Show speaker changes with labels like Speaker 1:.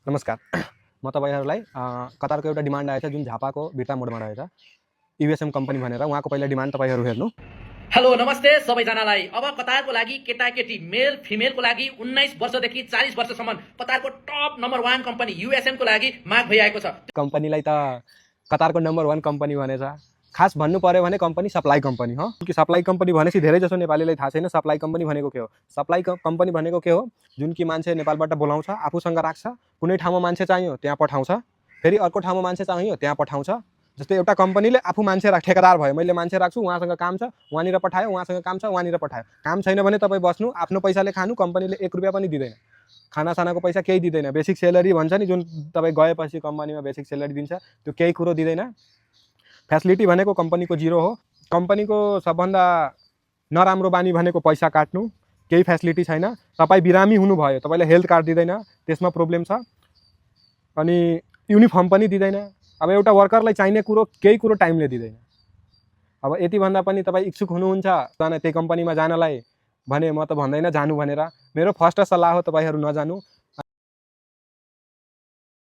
Speaker 1: नमस्कार। म तपाईहरुलाई कतारको एउटा डिमान्ड आएछ जुन झापाको भिर्ता मोडमा रहेछ। यूएसएम कम्पनी भनेर उहाँको पहिला डिमान्ड तपाईहरु हेर्नु।
Speaker 2: हेलो नमस्ते सबैजनालाई। अब कतारको लागि केटाकेटी मेल फिमेलको लागि 19 वर्षदेखि 40 वर्षसम्म कतारको टप नम्बर 1 कम्पनी यूएसएम को लागि माग भइरहेको छ।
Speaker 1: कम्पनीलाई त कतारको नम्बर 1 कम्पनी भनेछ। खास भन्नु पर्यो भने कम्पनी सप्लाई कम्पनी हो। कि सप्लाई कम्पनी भनेपछि धेरै जसो नेपालीलाई थाहा छैन सप्लाई कम्पनी भनेको के हो। सप्लाई कम्पनी भनेको के हो, जुन कि मान्छे नेपालबाट बोलाउँछ, आफूसँग राख्छ, कुनै ठाउँमा मान्छे चाहियो त्यहाँ पठाउँछ, फेरि अर्को ठाउँमा मान्छे चाहियो त्यहाँ पठाउँछ। जस्तै एउटा कम्पनीले आफू मान्छे ठेकेदार भयो, मैले मान्छे राख्छु, उहाँसँग काम छ, उहाँनिर पठायो, उहाँसँग काम छ, उहाँनिर पठायो। काम छैन भने तपाईँ बस्नु, आफ्नो पैसाले खानु, कम्पनीले 1 रुपैयाँ पनि दिँदैन। खानासानाको पैसा केही दिँदैन। बेसिक सेलरी भन्छ नि, जुन तपाईँ गएपछि कम्पनीमा बेसिक सेलरी दिन्छ, त्यो केही कुरो दिँदैन। फ्यासिलिटी भनेको कम्पनीको जिरो हो। कम्पनीको सबभन्दा नराम्रो बानी भनेको पैसा काट्नु, केही फ्यासिलिटी छैन। तपाईँ बिरामी हुनुभयो, तपाईँलाई हेल्थ कार्ड दिँदैन, त्यसमा प्रब्लम छ। अनि युनिफर्म पनि दिँदैन। अब एउटा वर्करलाई चाहिने कुरो केही कुरो टाइमले दिँदैन। अब यति भन्दा पनि तपाईँ इच्छुक हुनुहुन्छ त्यही कम्पनीमा जानलाई भने म त भन्दैन जानु भनेर। मेरो फर्स्ट सल्लाह हो तपाईहरु नजानु।